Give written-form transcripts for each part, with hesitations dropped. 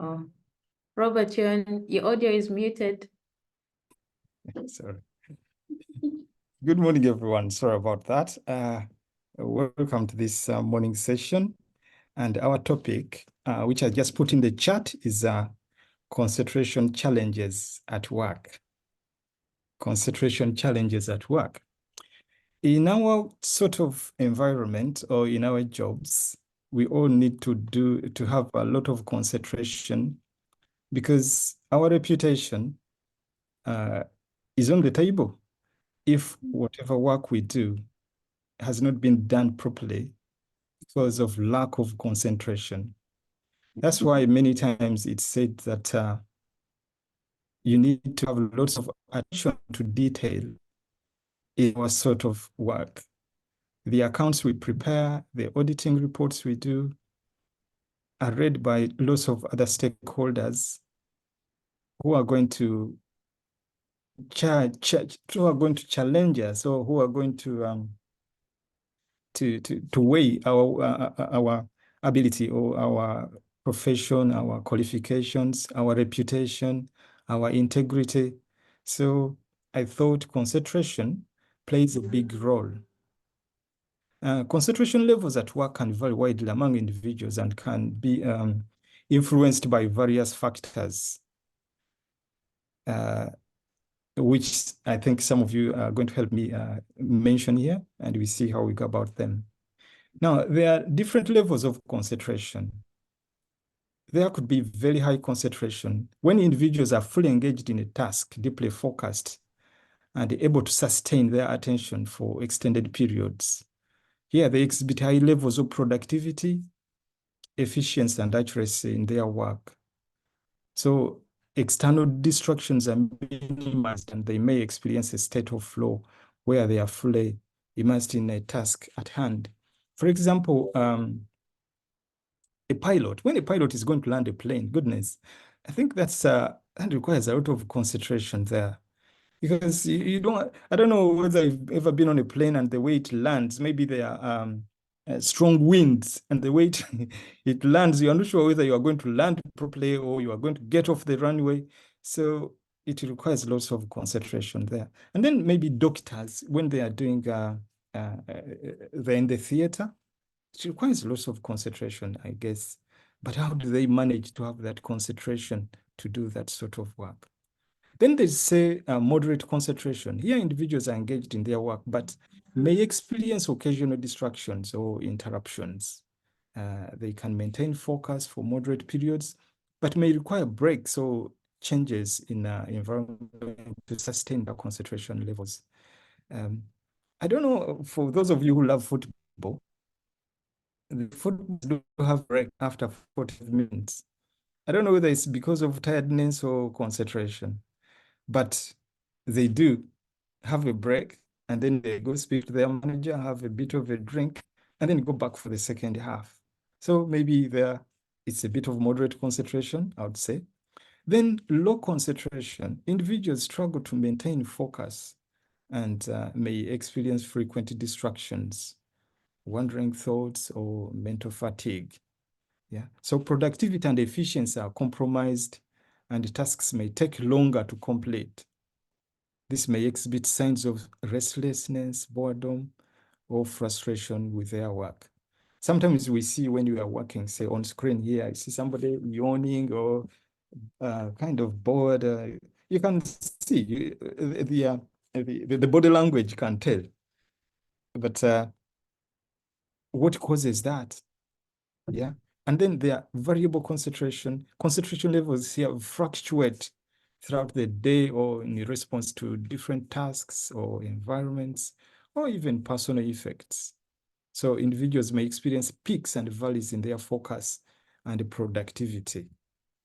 Oh, Robert, your audio is muted. Sorry. Good morning, everyone. Sorry about that. Welcome to this morning session. And our topic, which I just put in the chat, is concentration challenges at work. Concentration challenges at work. In our sort of environment or in our jobs, we all need to have a lot of concentration because our reputation is on the table. If whatever work we do has not been done properly because of lack of concentration. That's why many times it's said that you need to have lots of attention to detail in our sort of work. The accounts we prepare, the auditing reports we do are read by lots of other stakeholders who are going to challenge us, or who are going to weigh our ability or our profession, our qualifications, our reputation, our integrity. So I thought concentration plays a big role. Concentration levels at work can vary widely among individuals and can be influenced by various factors, which I think some of you are going to help me mention here, and we see how we go about them. Now, there are different levels of concentration. There could be very high concentration when individuals are fully engaged in a task, deeply focused, and able to sustain their attention for extended periods. Here, they exhibit high levels of productivity, efficiency, and accuracy in their work. So external distractions are minimized, and they may experience a state of flow where they are fully immersed in a task at hand. For example, a pilot, when a pilot is going to land a plane, goodness, I think that requires a lot of concentration there. Because you don't, I don't know whether you've ever been on a plane and the way it lands, maybe there are strong winds, and the way it lands, you're not sure whether you are going to land properly or you are going to get off the runway. So it requires lots of concentration there. And then maybe doctors, when they are doing, they're in the theater, it requires lots of concentration, I guess. But how do they manage to have that concentration to do that sort of work? Then they say moderate concentration. Here, individuals are engaged in their work, but may experience occasional distractions or interruptions. They can maintain focus for moderate periods, but may require breaks or changes in environment to sustain their concentration levels. I don't know, for those of you who love football, the football do have break after 45 minutes. I don't know whether it's because of tiredness or concentration, but they do have a break, and then they go speak to their manager, have a bit of a drink, and then go back for the second half. So maybe it's a bit of moderate concentration, I would say. Then low concentration, individuals struggle to maintain focus and may experience frequent distractions, wandering thoughts, or mental fatigue. Yeah. So productivity and efficiency are compromised, and tasks may take longer to complete. This may exhibit signs of restlessness, boredom, or frustration with their work. Sometimes we see when you are working, say on screen here, I see somebody yawning or kind of bored. You can see the body language can tell. But what causes that? Yeah. And then there are variable concentration. Concentration levels here fluctuate throughout the day or in response to different tasks or environments or even personal effects. So individuals may experience peaks and valleys in their focus and productivity,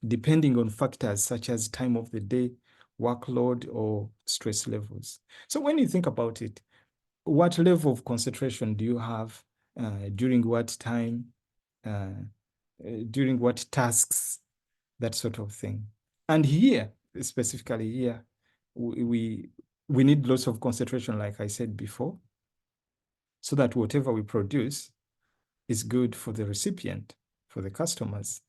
depending on factors such as time of the day, workload, or stress levels. So when you think about it, what level of concentration do you have during what time, during what tasks, that sort of thing? And here, specifically here, we need lots of concentration, like I said before, so that whatever we produce is good for the recipient, for the customers,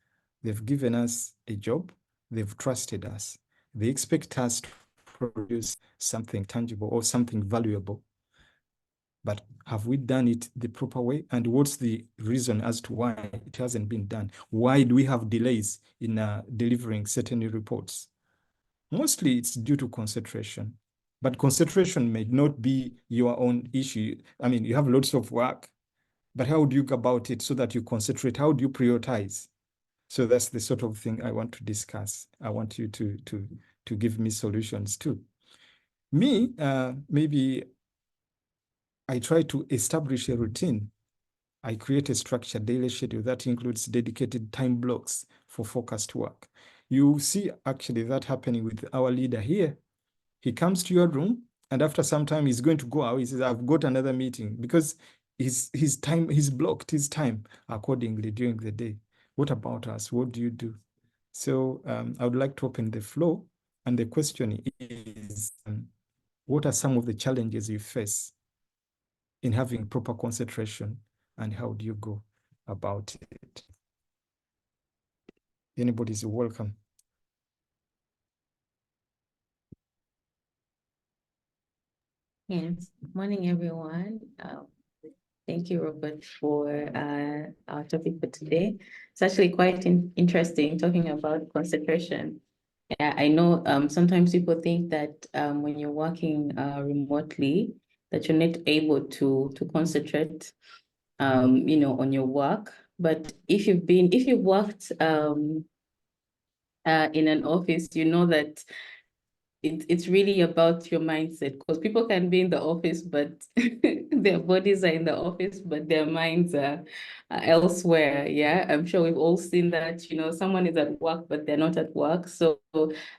They've given us a job. They've trusted us. They expect us to produce something tangible or something valuable. But have we done it the proper way? And what's the reason as to why it hasn't been done? Why do we have delays in delivering certain reports? Mostly it's due to concentration. But concentration may not be your own issue. I mean, you have lots of work, but how do you go about it so that you concentrate? How do you prioritize? So that's the sort of thing I want to discuss. I want you to give me solutions too. Me, maybe I try to establish a routine. I create a structured daily schedule that includes dedicated time blocks for focused work. You see actually that happening with our leader here. He comes to your room, and after some time, he's going to go out. He says, I've got another meeting, because he's blocked his time accordingly during the day. What about us? What do you do? So I would like to open the floor. And the question is, what are some of the challenges you face in having proper concentration, and how do you go about it? Anybody's welcome. Yes. Morning, everyone. Thank you, Robert, for our topic for today. It's actually quite interesting talking about concentration. Yeah, I know sometimes people think that when you're working remotely, that you're not able to concentrate, on your work. But if you've worked in an office, you know that it's really about your mindset, because people can be in the office, but their bodies are in the office, but their minds are elsewhere. Yeah, I'm sure we've all seen that, someone is at work, but they're not at work. So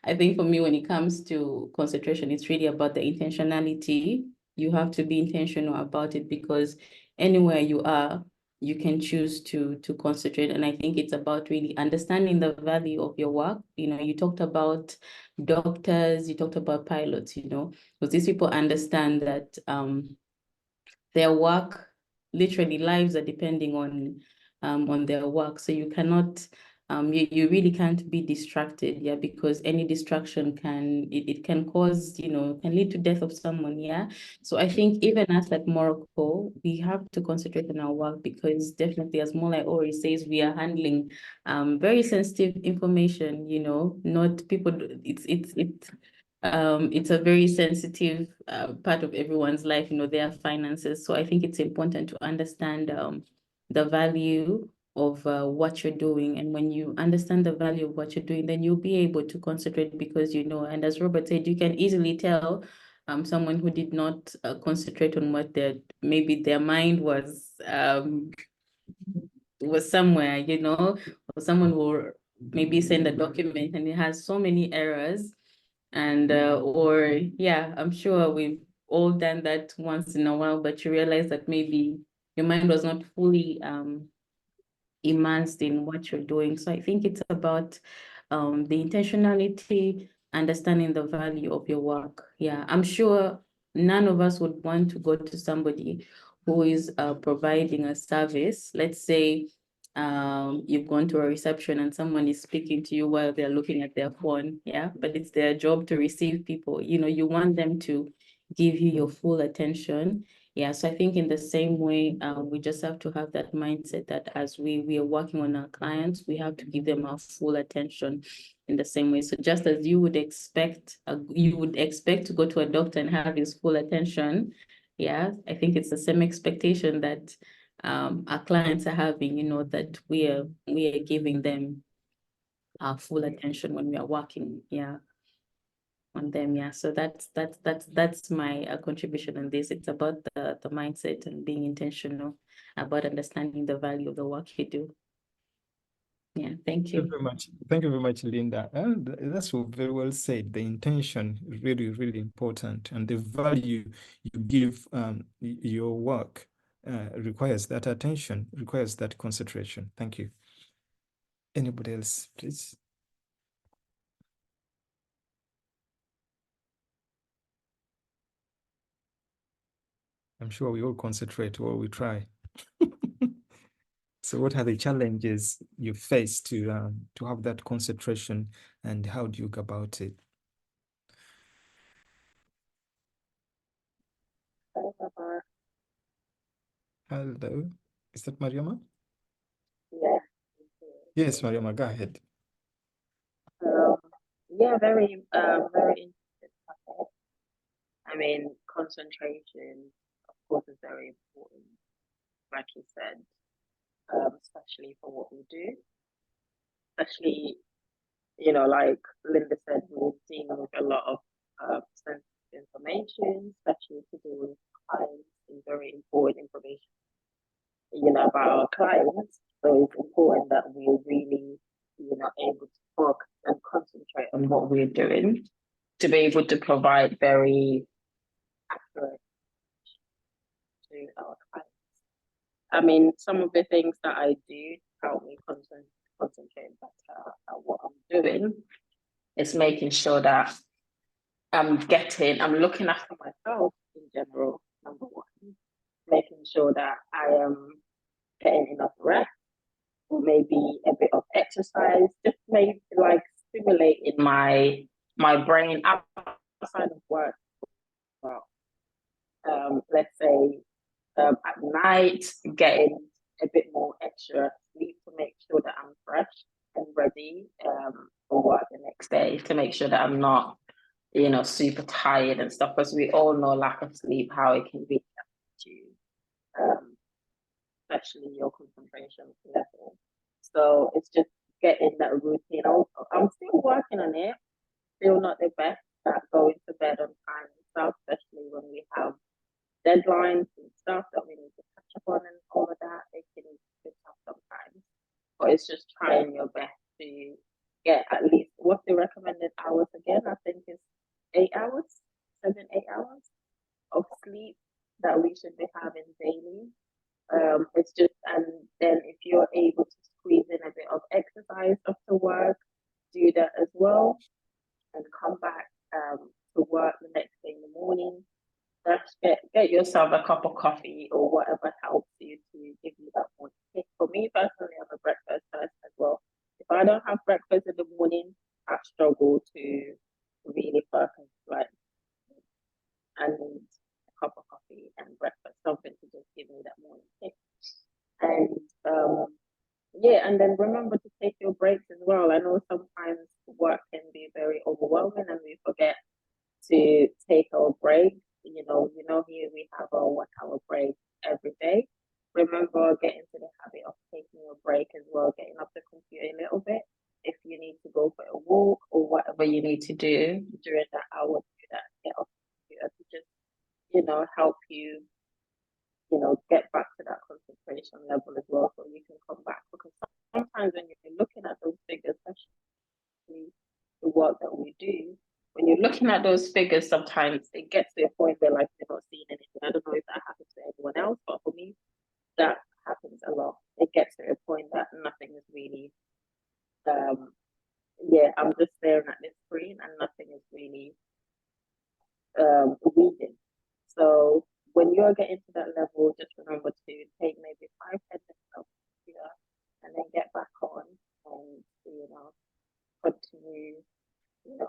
I think for me, when it comes to concentration, it's really about the intentionality. You have to be intentional about it, because anywhere you are, you can choose to concentrate. And I think it's about really understanding the value of your work. You talked about doctors, you talked about pilots, because these people understand that their work, literally lives are depending on their work. So you cannot, you really can't be distracted, yeah, because any distraction it can cause, can lead to death of someone, yeah. So I think even us at Moracle, we have to concentrate on our work, because definitely, as Molai always says, we are handling very sensitive information, not people, it's a very sensitive part of everyone's life, their finances. So I think it's important to understand the value of what you're doing. And when you understand the value of what you're doing, then you'll be able to concentrate, because and as Robert said, you can easily tell someone who did not concentrate on what maybe their mind was somewhere, or someone will maybe send a document and it has so many errors, and or yeah, I'm sure we've all done that once in a while, but you realize that maybe your mind was not fully immersed in what you're doing. So I think it's about the intentionality, understanding the value of your work. Yeah, I'm sure none of us would want to go to somebody who is providing a service. Let's say you've gone to a reception and someone is speaking to you while they're looking at their phone, yeah, but it's their job to receive people. You want them to give you your full attention. Yeah, so I think in the same way, we just have to have that mindset that as we are working on our clients, we have to give them our full attention in the same way. So just as you would expect to go to a doctor and have his full attention, yeah, I think it's the same expectation that our clients are having, that we are giving them our full attention when we are working, yeah, on them. Yeah, so that's my contribution on this. It's about the mindset and being intentional about understanding the value of the work you do. Yeah, thank you. Very much. Thank you very much, Linda. And that's very well said. The intention is really, really important, and the value you give your work requires that attention, requires that concentration. Thank you. Anybody else, please? I'm sure we all concentrate or we try. So what are the challenges you face to have that concentration, and how do you go about it? Hello, is that Mariama? Yeah. Yes, Mariama, go ahead. Um, yeah, very interesting topic. I mean, concentration, of course, is very important, like you said, especially for what we do. Especially, like Linda said, we're dealing with a lot of sensitive information, especially to do with clients and very important information, about our clients. So it's important that we're really, able to focus and concentrate on what we're doing to be able to provide very accurate to our clients. I mean, some of the things that I do help me concentrate better at what I'm doing is making sure that I'm looking after myself in general, number one, making sure that I am getting enough rest, or maybe a bit of exercise, just maybe like stimulating my brain outside of work. Well, let's say at night, getting a bit more extra sleep to make sure that I'm fresh and ready for work the next day, to make sure that I'm not, super tired and stuff, because we all know lack of sleep, how it can be to especially your concentration level. So it's just getting that routine. Also, I'm still working on it, still not the best at going to bed on time and stuff, especially when we have deadlines and stuff that we need to catch up on and all of that. It can be tough sometimes. But it's just trying your best to get at least, what's the recommended hours again? I think it's 8 hours, 7, 8 hours of sleep that we should be having daily. It's just, and then if you're able to squeeze in a bit of exercise after work, do that as well, and come back to work the next day in the morning. Just get yourself a cup of coffee or whatever helps you to give you that morning kick. For me personally, I'm a breakfast person as well. If I don't have breakfast in the morning, I struggle to really focus. Like, I need a cup of coffee and breakfast, something to just give me that morning kick. And yeah, and then remember to take your breaks as well. I know sometimes work can be very overwhelming and we forget to take our break. Here we have a 1 hour break every day. Remember, get into the habit of taking your break as well, getting off the computer a little bit. If you need to go for a walk or whatever you need to do during that hour, do that. Get off the computer to just, help you, get back to that concentration level as well, so you can come back. Because sometimes when you're looking at those figures, especially the work that we do, when you're looking at those figures, sometimes it gets to a point where like you're not seeing anything. I don't know if that happens to anyone else, but for me, that happens a lot. It gets to a point that nothing is really, I'm just staring at this screen and nothing is really reading. So when you're getting to that level, just remember to take maybe 5, 10 minutes of computer and then get back on and continue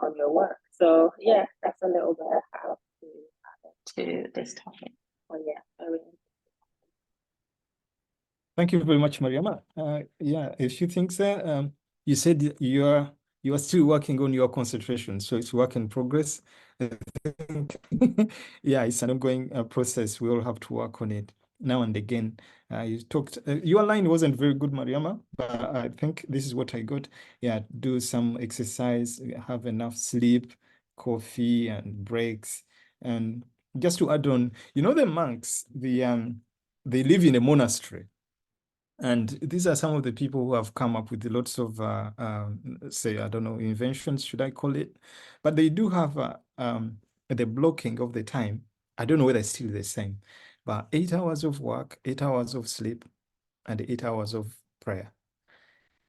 on your work. So yeah, that's a little bit of how to add to this topic. Oh yeah, very interesting. Thank you very much, Mariama. Yeah, a few things there. You said you are still working on your concentration, so it's work in progress. I think, yeah, it's an ongoing process. We all have to work on it now and again. You talked, your line wasn't very good, Mariama, but I think this is what I got. Yeah, do some exercise, have enough sleep, coffee, and breaks. And just to add on, the monks, they live in a monastery. And these are some of the people who have come up with lots of, say, I don't know, inventions, should I call it? But they do have the blocking of the time. I don't know whether it's still the same, but 8 hours of work, 8 hours of sleep, and 8 hours of prayer.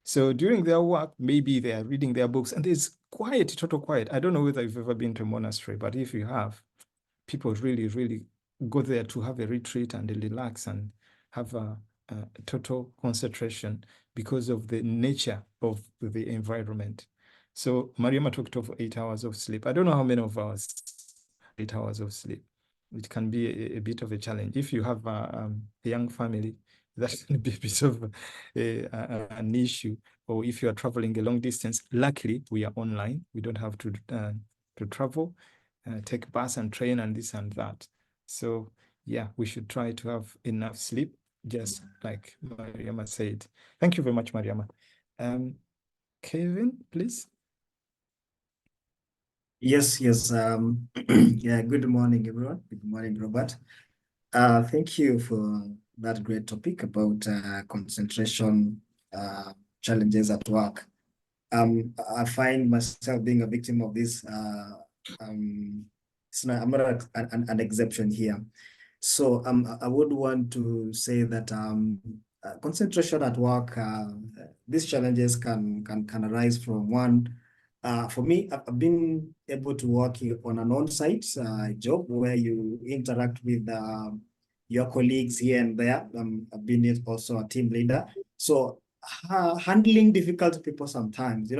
So during their work, maybe they are reading their books, and there's quiet, total quiet. I don't know whether you've ever been to a monastery, but if you have, people really, really go there to have a retreat and relax and have total concentration because of the nature of the environment. So Mariama talked of 8 hours of sleep. I don't know how many of us 8 hours of sleep. It can be a bit of a challenge. If you have a young family, that can be a bit of an issue. Or if you are traveling a long distance, luckily we are online. We don't have to travel, take bus and train and this and that. So yeah, we should try to have enough sleep, just like Mariama said. Thank you very much, Mariama. Kevin, please. Yes. Yeah, good morning, everyone. Good morning, Robert. Thank you for that great topic about concentration challenges at work. I find myself being a victim of this. I'm not an exception here. So I would want to say that concentration at work, these challenges can arise from one. For me, I've been able to work on an on-site job where you interact with your colleagues here and there. I've been also a team leader. So handling difficult people sometimes,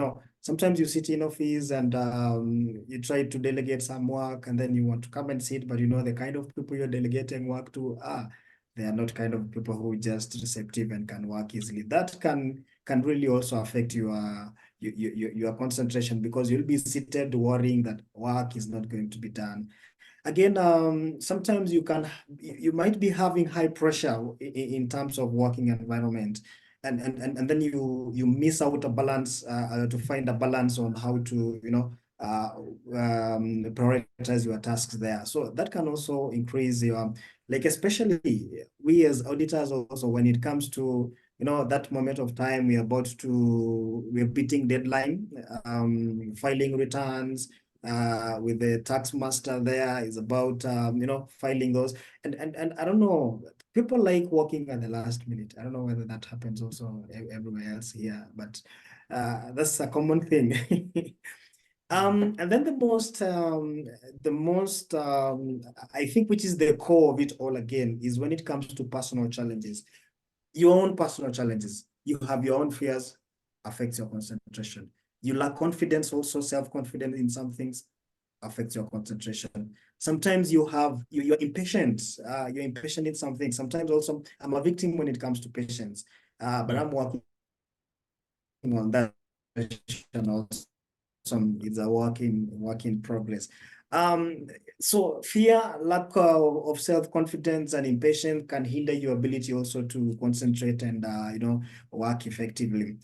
sometimes you sit in office and you try to delegate some work and then you want to come and sit, but the kind of people you're delegating work to, they are not kind of people who are just receptive and can work easily. That can really also affect your concentration, because you'll be seated worrying that work is not going to be done. Again, sometimes you might be having high pressure in terms of working environment, and then you miss out a balance to find a balance on how to prioritize your tasks there. So that can also increase your, like, especially we as auditors also, when it comes to that moment of time we're beating deadline, filing returns with the tax master there is about filing those, and I don't know, people like working at the last minute. I don't know whether that happens also everywhere else here, but that's a common thing. And then the most I think, which is the core of it all again, is when it comes to personal challenges, your own personal challenges. You have your own fears, affects your concentration. You lack confidence, also self-confidence in some things, affects your concentration. Sometimes you're impatient. You're impatient in something. Sometimes also I'm a victim when it comes to patience, but I'm working on that also. It's a work in progress. So fear, lack of self-confidence and impatience can hinder your ability also to concentrate and work effectively.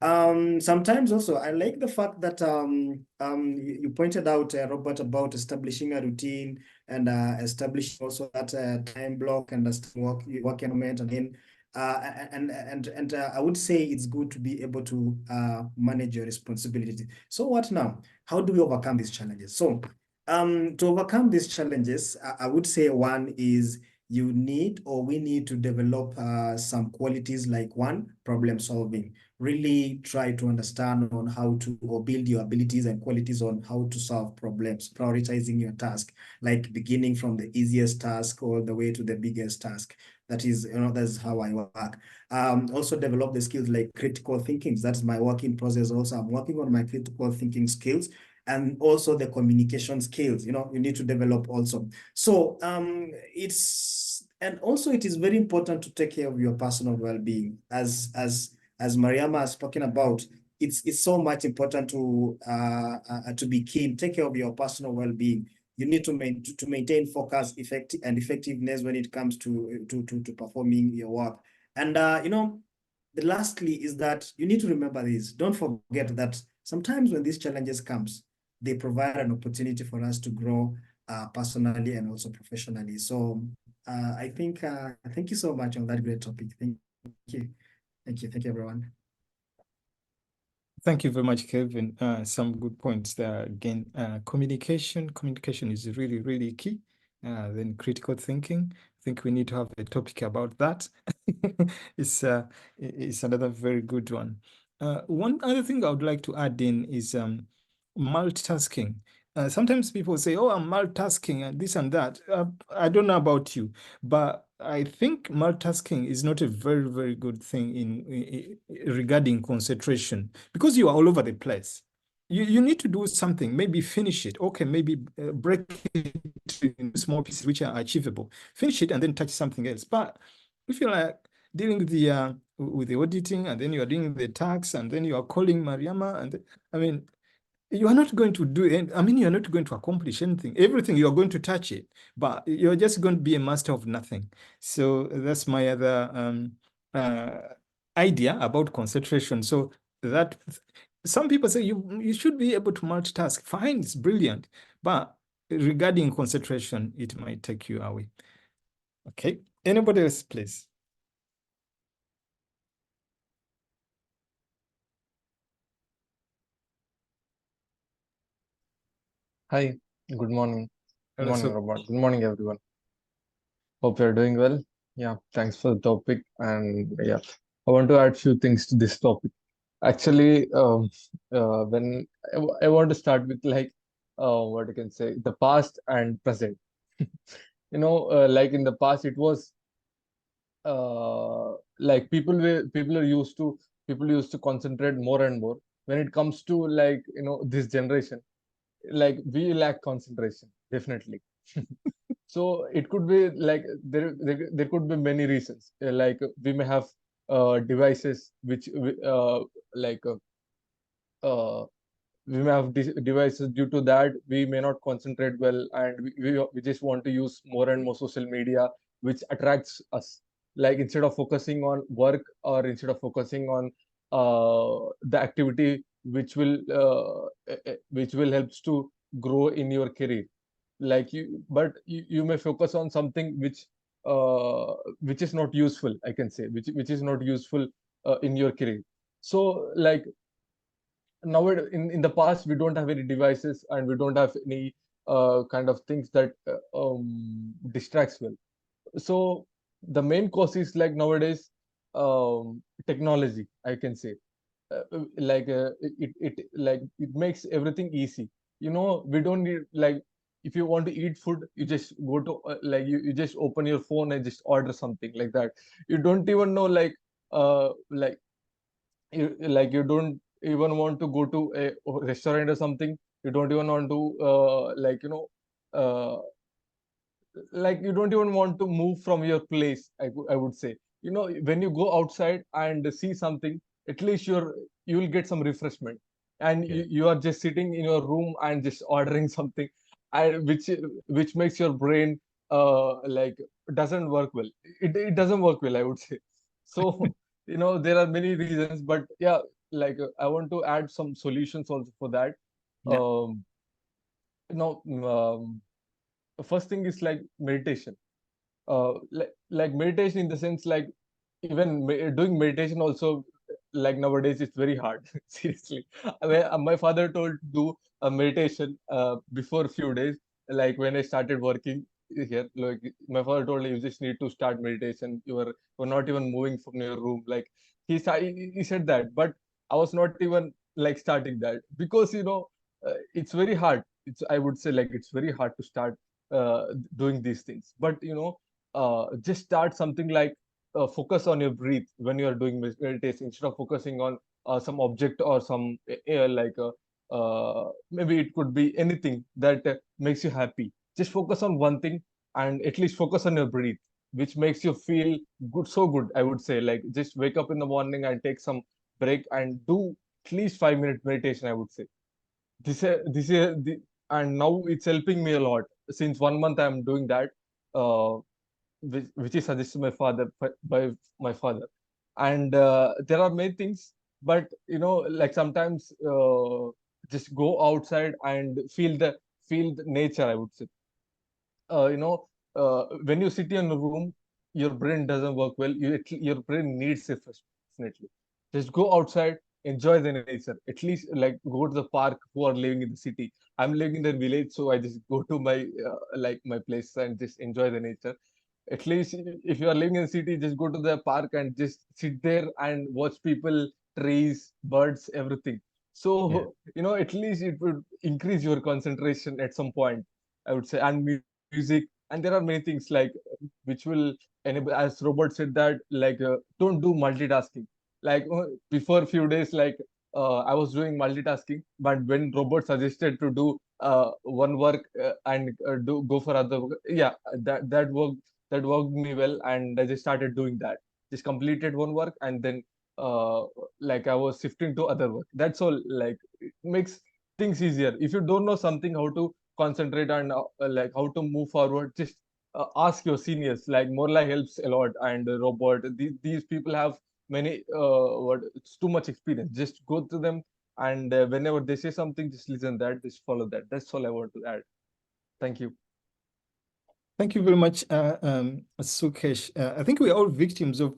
Sometimes also I like the fact that you pointed out, Robert, about establishing a routine and establishing also that time block and work environment, and then I would say it's good to be able to manage your responsibility. So what now? How do we overcome these challenges? So to overcome these challenges, I would say one is we need to develop some qualities, like one, problem solving. Really try to understand on how to, or build your abilities and qualities on how to solve problems, prioritizing your task, like beginning from the easiest task all the way to the biggest task. That's how I work. Also develop the skills like critical thinking. That's my working process. Also, I'm working on my critical thinking skills, and also the communication skills. You need to develop also. So it is very important to take care of your personal well-being, as Mariama has spoken about. It's so much important to be keen, take care of your personal well-being. You need to maintain focus, effectiveness when it comes to performing your work. And the lastly is that you need to remember this. Don't forget that sometimes when these challenges comes, they provide an opportunity for us to grow personally and also professionally. So I think thank you so much on that great topic. Thank you. Thank you, everyone. Thank you very much, Kevin. Some good points there. Again, communication is really, really key. Then critical thinking. I think we need to have a topic about that. It's another very good one. One other thing I would like to add in is multitasking. sometimes people say, "Oh, I'm multitasking and this and that." I don't know about you, but I think multitasking is not a very, very good thing regarding concentration, because you are all over the place. You need to do something, maybe finish it. Okay, maybe break it in small pieces which are achievable. Finish it and then touch something else. But if you're like dealing with the auditing, and then you are doing the tax, and then you are calling Mariama, and I mean, you are not going to do it. I mean, you're not going to accomplish anything. Everything, you're going to touch it, but you're just going to be a master of nothing. So that's my other idea about concentration. So that some people say you should be able to multitask. Fine, it's brilliant. But regarding concentration, it might take you away. Okay. Anybody else, please? Hi, good morning. Good Hello, morning, so Robert. Good morning, everyone. Hope you're doing well. Yeah, thanks for the topic. And yeah, I want to add few things to this topic. Actually, when I want to start with like what I can say, the past and present. Like in the past, it was like people used to concentrate more and more. When it comes to like this generation, like we lack concentration, definitely. So it could be like there could be many reasons. Like we may have devices which like uh, we may have devices. Due to that we may not concentrate well, and we just want to use more and more social media, which attracts us. Like instead of focusing on work, or instead of focusing on the activity which will helps to grow in your career, like you may focus on something which is not useful, I can say, which is not useful in your career. So like now in the past we don't have any devices, and we don't have any kind of things that distracts well. So the main cause is like nowadays technology, I can say. It makes everything easy. We don't need, like, if you want to eat food, you just go to you just open your phone and just order something like that. You don't even know, like you don't even want to go to a restaurant or something. You don't even want to uh, like you don't even want to move from your place, I would say. When you go outside and see something, at least you will get some refreshment. And yeah. you are just sitting in your room and just ordering something, and which makes your brain like doesn't work well. It doesn't work well, I would say. So there are many reasons, but yeah, like I want to add some solutions also for that. Yeah. you know um, First thing is like meditation. Like meditation in the sense, like even doing meditation also, like nowadays it's very hard. Seriously. My father told to do a meditation before a few days, like when I started working here. Like my father told me, you just need to start meditation. You're not even moving from your room. Like he said that, but I was not even like starting that, because it's very hard. I would say, like, it's very hard to start uh, doing these things. But just start something like focus on your breath when you are doing meditation, instead of focusing on some object or some maybe it could be anything that makes you happy. Just focus on one thing, and at least focus on your breath, which makes you feel good, so good, I would say. Like just wake up in the morning and take some break and do at least 5 minute meditation, I would say. This and now it's helping me a lot. Since 1 month I'm doing that, uh, which is suggested by my father. And there are many things, but like sometimes just go outside and feel the nature, I would say. When you sit in a room, your brain doesn't work well. Your brain needs refreshment, definitely. Just go outside, enjoy the nature. At least like go to the park. Who are living in the city? I'm living in the village, so I just go to my my place and just enjoy the nature. At least if you are living in the city, just go to the park and just sit there and watch people, trees, birds, everything. So, at least it would increase your concentration at some point, I would say. And music, and there are many things like which will enable, as Robert said, that like don't do multitasking. Like before a few days, like I was doing multitasking, but when Robert suggested to do one work and do go for other work, yeah, that worked me well, and I just started doing that. Just completed one work, and then like I was shifting to other work. That's all. Like it makes things easier. If you don't know something, how to concentrate and like how to move forward, just ask your seniors. Like Morla helps a lot, and Robert. These people have many it's too much experience. Just go to them, and whenever they say something, just listen that, just follow that. That's all I want to add. Thank you. Thank you very much, Sukesh. I think we're all victims of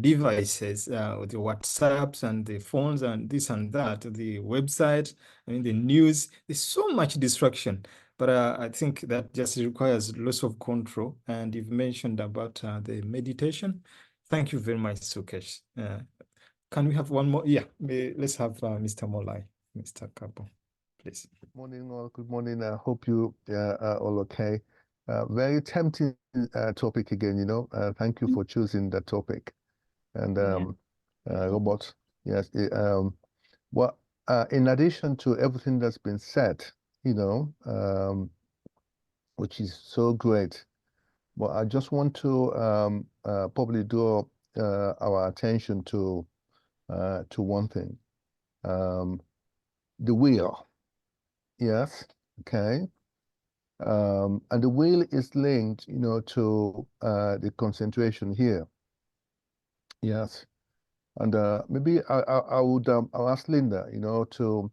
devices, the WhatsApps and the phones and this and that, the website, I mean, the news. There's so much distraction, but I think that just requires lots of control. And you've mentioned about the meditation. Thank you very much, Sukesh. Can we have one more? Yeah, let's have Mr. Molai, Mr. Kapo, please. Good morning, all. Good morning. I hope you are all okay. Very tempting topic again, thank you for choosing that topic. And Robert, yes, well, in addition to everything that's been said, which is so great, but I just want to probably draw our attention to one thing, the wheel. Yes, okay. And the wheel is linked, to the concentration here. Yes, and maybe I would I'll ask Linda, to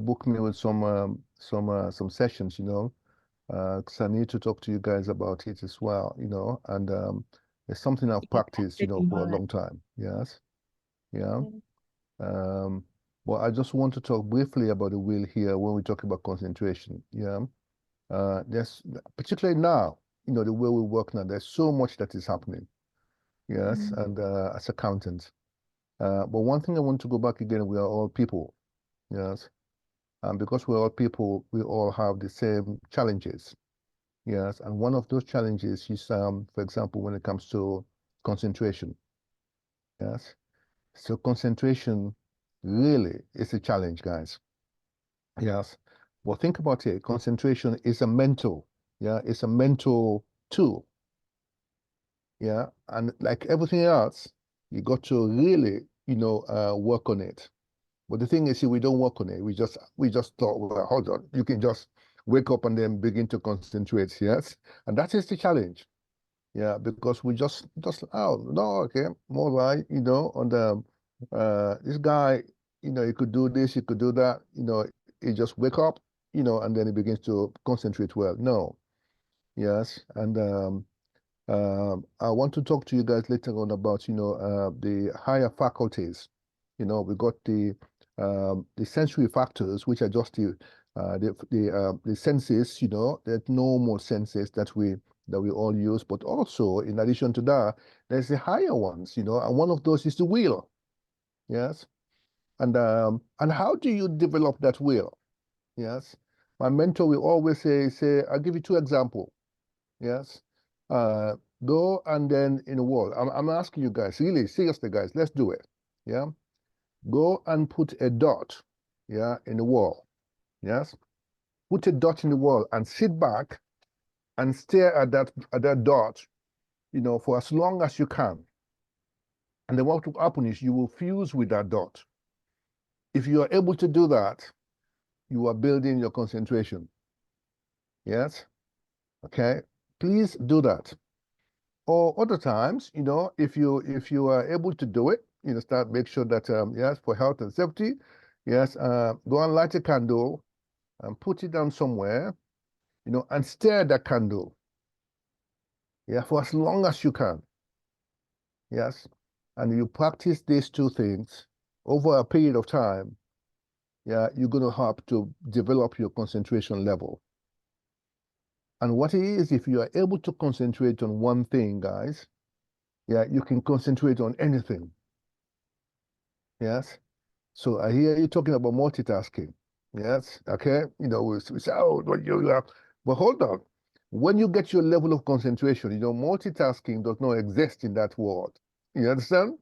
book me with some sessions, because I need to talk to you guys about it as well, and it's something I've practiced, for a long time. Yes, yeah. Well, I just want to talk briefly about the wheel here when we talk about concentration. Yeah. There's particularly now, the way we work now, there's so much that is happening. Yes, and as accountants. But one thing I want to go back again, we are all people. Yes. And because we're all people, we all have the same challenges. Yes. And one of those challenges is, for example, when it comes to concentration. Yes. So concentration really is a challenge, guys. Yes. Well, think about it. Concentration is a mental, it's a mental tool. Yeah. And like everything else, you got to really, work on it. But the thing is, we don't work on it. We just thought, well, hold on, you can just wake up and then begin to concentrate. Yes. And that is the challenge. Yeah, because we just oh no, okay, more like, on the this guy, he could do this, he could do that, he just wake up, and then he begins to concentrate well. No, yes, and I want to talk to you guys later on about, the higher faculties. We got the sensory factors, which are just the senses, the normal senses that we all use, but also in addition to that, there's the higher ones, and one of those is the will. Yes, and how do you develop that will? Yes, my mentor will always say, I'll give you two examples. Yes, go and then in the wall. I'm asking you guys, really seriously, guys, let's do it. Yeah, go and put a dot, in the wall. Yes, put a dot in the wall and sit back and stare at that dot, for as long as you can. And then what will happen is you will fuse with that dot. If you are able to do that, you are building your concentration. Yes, okay. Please do that. Or other times, if you are able to do it, make sure that yes, for health and safety, yes, go and light a candle and put it down somewhere, and stare at that candle. Yeah, for as long as you can. Yes, and you practice these two things over a period of time. Yeah, you're going to help to develop your concentration level. And what it is, if you are able to concentrate on one thing, guys, yeah, you can concentrate on anything. Yes. So I hear you talking about multitasking. Yes, okay. We say, oh, what you have, but hold on. When you get your level of concentration, multitasking does not exist in that world. You understand?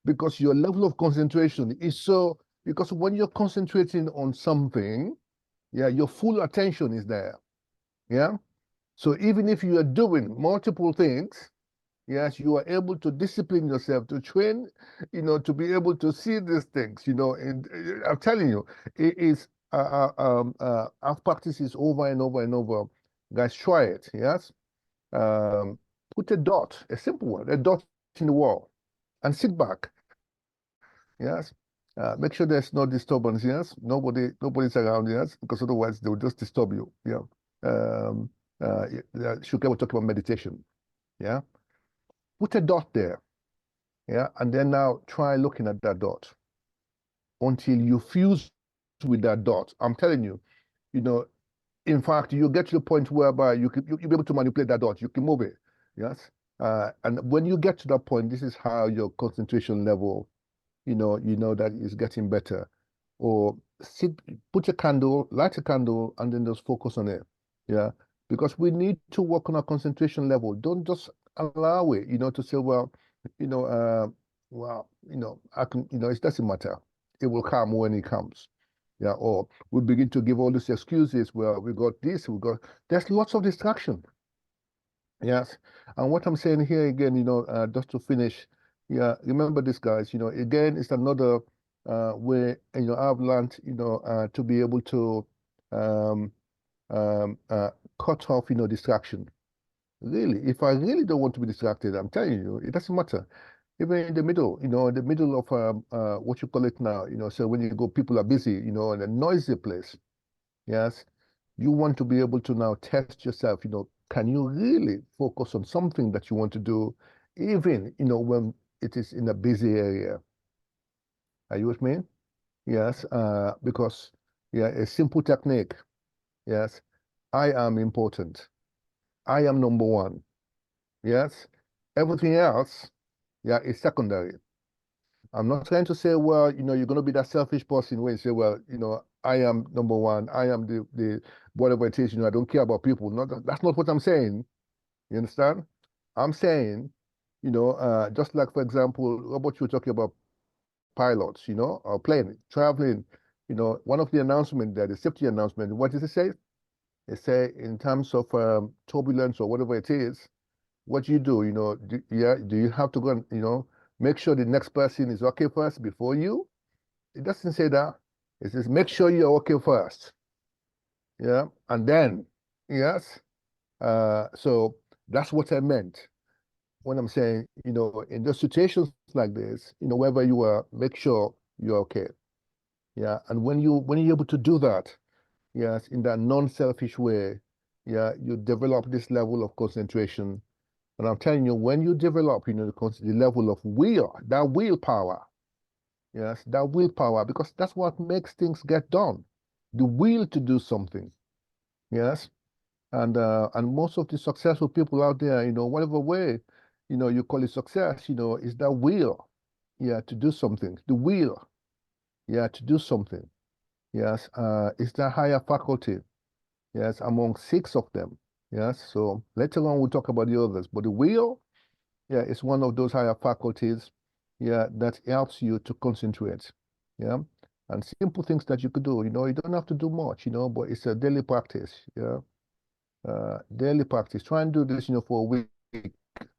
Because your level of concentration is so, because when you're concentrating on something, yeah, your full attention is there. Yeah. So even if you are doing multiple things, yes, you are able to discipline yourself, to train, to be able to see these things, and I'm telling you, it is, I've practiced this over and over and over. Guys, try it, yes? Put a dot, a simple one, a dot in the wall, and sit back, yes? Make sure there's no disturbance, yes? Nobody's around, yes? Because otherwise they'll just disturb you, yeah? Shuka will talk about meditation, yeah? Put a dot there, yeah, and then now try looking at that dot until you fuse with that dot. I'm telling you, in fact, you get to the point whereby you'll be able to manipulate that dot. You can move it, yes. And when you get to that point, this is how your concentration level, that is getting better. Or put a candle, light a candle, and then just focus on it, yeah. Because we need to work on our concentration level. Don't just allow it, to say, well, I can, it doesn't matter. It will come when it comes. Yeah, or we begin to give all these excuses. Well, we got this, there's lots of distraction. Yes. And what I'm saying here again, just to finish, yeah, remember this, guys, again, it's another way, I've learned, to be able to um, cut off, distraction. Really, if I really don't want to be distracted, I'm telling you, it doesn't matter. Even in the middle, in the middle of what you call it now, so when you go, people are busy, in a noisy place. Yes, you want to be able to now test yourself, can you really focus on something that you want to do, even, when it is in a busy area? Are you with me? Yes, because, yeah, a simple technique. Yes, I am important. I am number one. Yes, everything else, yeah, is secondary. I'm not trying to say, well, you're going to be that selfish person when you say, well, I am number one. I am the whatever it is, I don't care about people. That's not what I'm saying. You understand? I'm saying, just like, for example, Robert, you were talking about pilots, or plane, traveling, one of the announcements there, the safety announcement, what does it say? It say in terms of turbulence or whatever it is, what you do, do you have to go and, make sure the next person is okay first before you? It doesn't say that. It says make sure you're okay first. Yeah, and then, yes. So that's what I meant when I'm saying, in those situations like this, wherever you are, make sure you're okay. Yeah, and when you're able to do that, yes, in that non-selfish way, yeah, you develop this level of concentration. And I'm telling you, when you develop, the level of that willpower, yes, that willpower, because that's what makes things get done, the will to do something, yes. And most of the successful people out there, whatever way, you call it success, is that will, yeah, to do something, the will, yeah, to do something, yes. It's the higher faculty, yes, among 6 of them, yes. So later on we'll talk about the others, but the will, yeah, it's one of those higher faculties, yeah, that helps you to concentrate, yeah. And simple things that you could do, you don't have to do much, but it's a daily practice, yeah. Daily practice. Try and do this, for a week,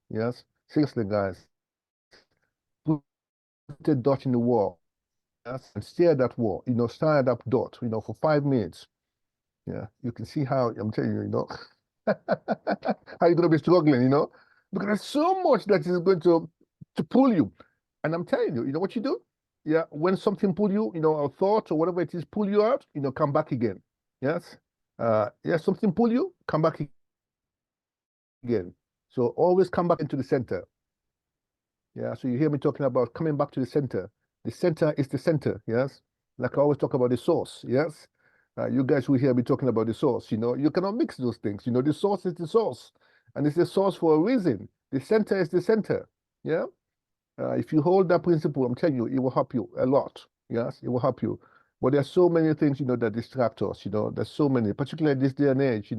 yes. Seriously, guys, put a dot in the wall, yes, and stare at that wall, stare at that dot, for 5 minutes. Yeah, you can see how, I'm telling you, how you're going to be struggling, because there's so much that is going to pull you. And I'm telling you, what you do? Yeah, when something pull you, a thought or whatever it is, pull you out, come back again. Yes. Yeah, something pull you, come back again. So always come back into the center. Yeah, so you hear me talking about coming back to the center. The center is the center, yes? Like I always talk about the source, yes? You guys will hear me talking about the source, you cannot mix those things. The source is the source, and it's the source for a reason. The center is the center, yeah? If you hold that principle, I'm telling you, it will help you a lot. Yes, it will help you. But there's so many things, that distract us, there's so many, particularly this day and age,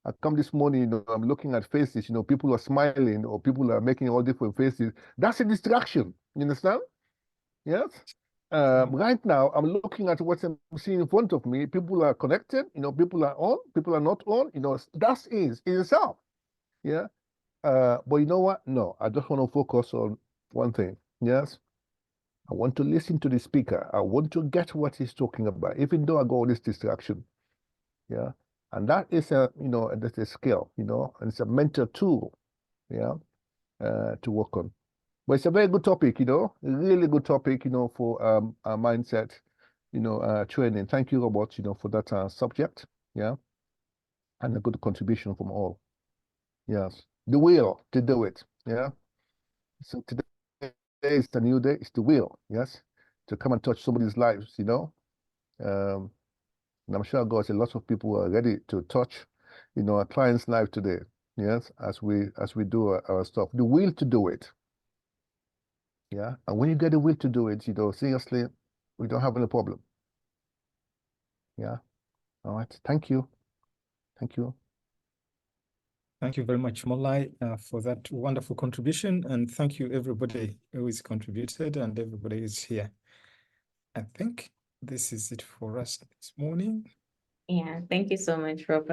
I come this morning, I'm looking at faces, people are smiling or people are making all different faces. That's a distraction. You understand? Yes. Right now, I'm looking at what I'm seeing in front of me. People are connected, people are on, people are not on, that is in itself. Yeah. But you know what? No, I just want to focus on one thing. Yes. I want to listen to the speaker. I want to get what he's talking about, even though I got all this distraction. Yeah. And that is that's a skill, and it's a mental tool, yeah, to work on. But it's a very good topic, a really good topic, for our mindset, training. Thank you, Robert, for that subject, yeah, and a good contribution from all. Yes, the will to do it, yeah. So today is the new day. It's the will, yes, to come and touch somebody's lives, and I'm sure God, a lot of people are ready to touch, our client's life today. Yes, as we do our stuff, the will to do it. Yeah, and when you get the will to do it, seriously, we don't have any problem. Yeah. All right. Thank you. Thank you. Thank you very much, Molai, for that wonderful contribution. And thank you, everybody who is contributed and everybody is here. I think this is it for us this morning. Yeah, thank you so much, Robert.